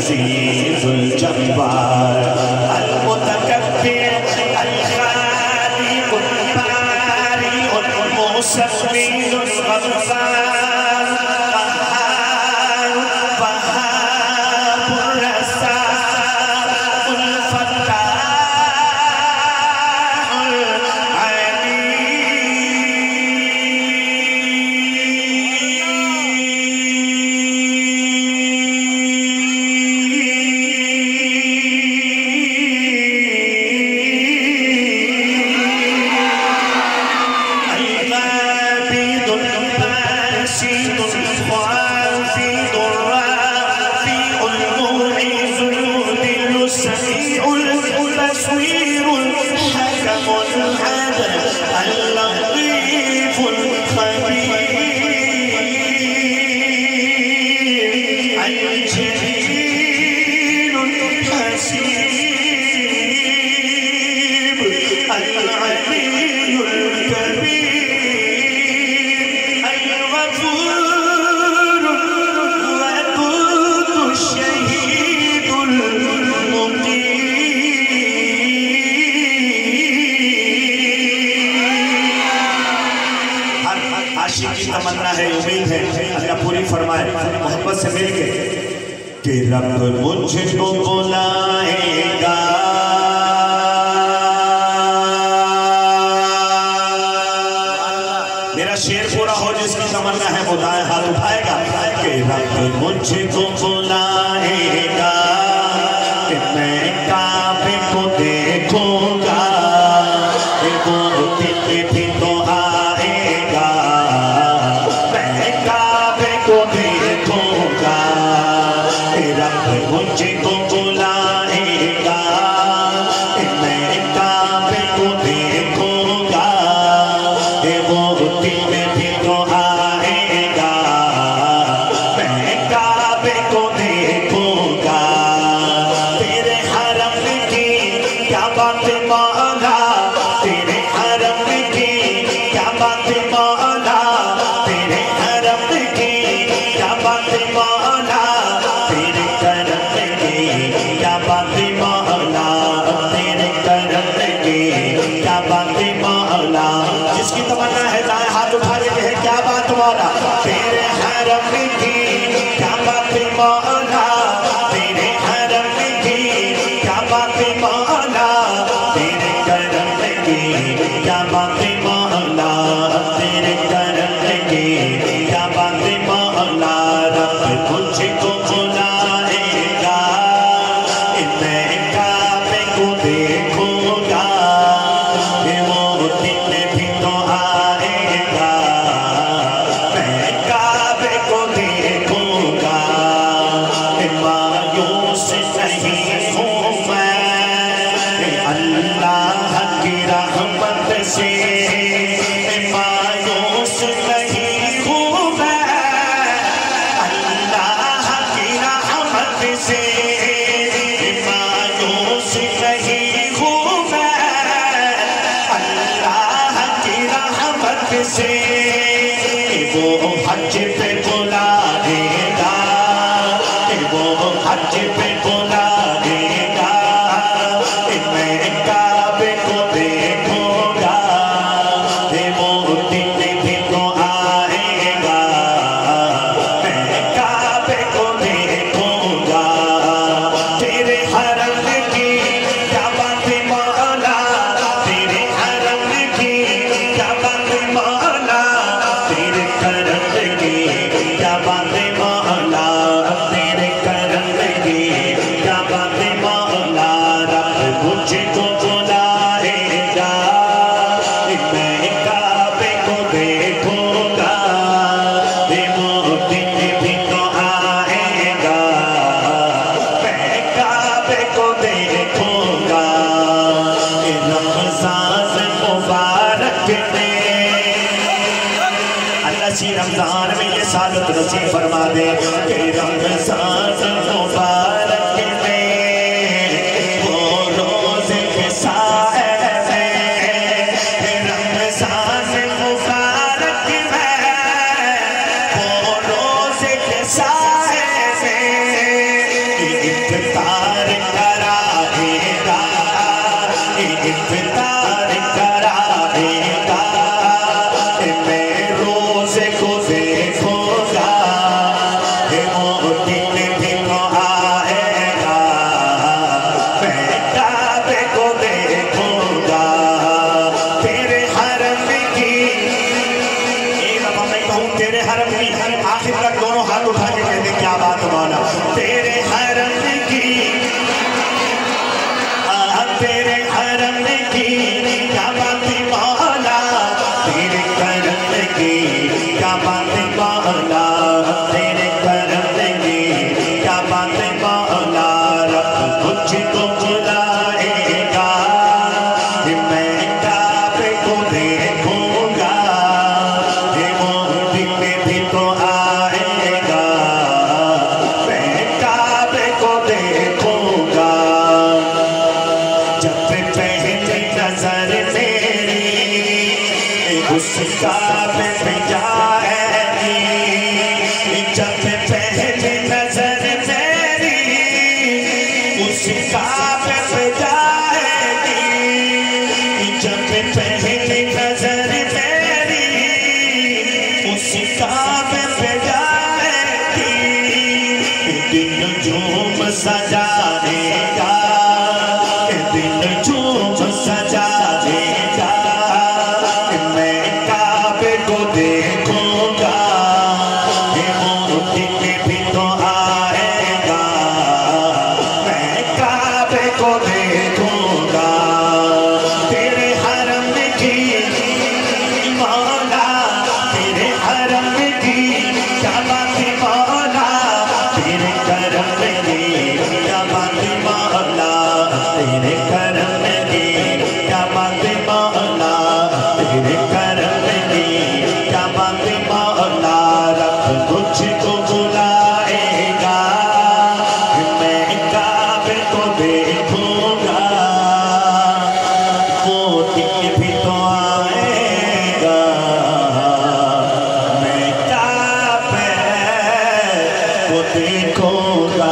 العزيز الجبار المتكبر الخالق البارئ المسبح الغفار قهار وهاب الرزاق الفتاح تمنا ہے امید ہے اللہ پوری فرمائے محبت سے مل کے کہ رب مجھ کو بلائے گا میرا شعر پورا ہو جس کی تمنا ہے وہ دائیں ہاتھ اٹھائے گا کہ رب مجھ کو بلائے گا کہ میں کعبے کو دیکھوں گا کہ وہ دل بھی تو آئے گا مجھے کو بلائے گا میں کعبے کو دیکھوں گا وہ دل میں بھی تو آئے گا میں کعبے کو دیکھوں گا تیرے حرم کی کیا بات مولا تیرے حرم کی کیا بات مولا تیرے حرم کی کیا بات مولا تیرے کرم کیا بات مولا تیرے کرم کی کیا بات مولا جس کی تمنا ہے دائیں ہاتھ اٹھا کے کہے کیا بات مولا تیرے حرم کی کیا بات مولا تیرے حرم کی کیا بات مولا تیرے کرم کی کیا بات مولا تیرے کرم کی کیا بات مولا رب مجھ کو بلائے گا میں کعبے کو دیکھوں گا وہ دل میں بھی تو آئے گا میں کعبے کو دیکھوں گا مایوس نہیں ہوں میں اللہ کی رحمت سے مایوس نہیں ہوں میں اللہ کی رحمت سے سے وہ حج پہ بلائے گا وہ حج پہ بلائے گا میں کعبے کو دیکھوں گا وہ دل بھی تو آئے گا میں کعبے کو دیکھوں گا تیرے حرم کی کیا بات مولا تیرے حرم کی کیا بات مولا نصیب فرما دے کہ رمضان مبارک میں وہ روزے کے سائے میں رمضان مبارک میں وہ روزے کے سائے میں افطار کرائے گا افطار کرائے گا میں روزے کو دیکھوں گا وہ دن بھی تو آئے گا میں کعبے کو دیکھوں گا تیرے حرم کی رب میں کہوں تیرے حرم کی آخر تک دونوں ہاتھ اٹھا کے کہتے کیا بات مولا تیرے حرم کی تیرے حرم کی کیا بات مولا تیرے کرم کی کیا بات مولا تیرے کرم کی کیا بات مولا رب مجھ کو بلائے گا میں کعبے کو دیکھوں گا وہ دن بھی تو آئے گا میں کعبے کو دیکھوں گا جب پہلی نظر میری اس کعبے پہ جائے گی جب پہلی نظر میری اس کعبے پہ جائے گی جب پہلی نظر میری اس کعبے پہ جائے گی دل جھوم سجانے گا دل جھوم سجانے گا میں کعبے کو دیکھوں گا وہ دن بھی تو آئے گا میں کعبے کو دیکھوں گا تیرے حرم کی مولا تیرے حرم کی کیا بات مولا تیرے کرم کی کیا بات مولا تیرے کرم کی کیا بات مولا تیرے کرم کی کیا بات مولا رب مجھ کو بلائے گا میں کعبے کو دیکھوں گا وہ دن بھی تو آئے گا میں کعبے کو دیکھوں گا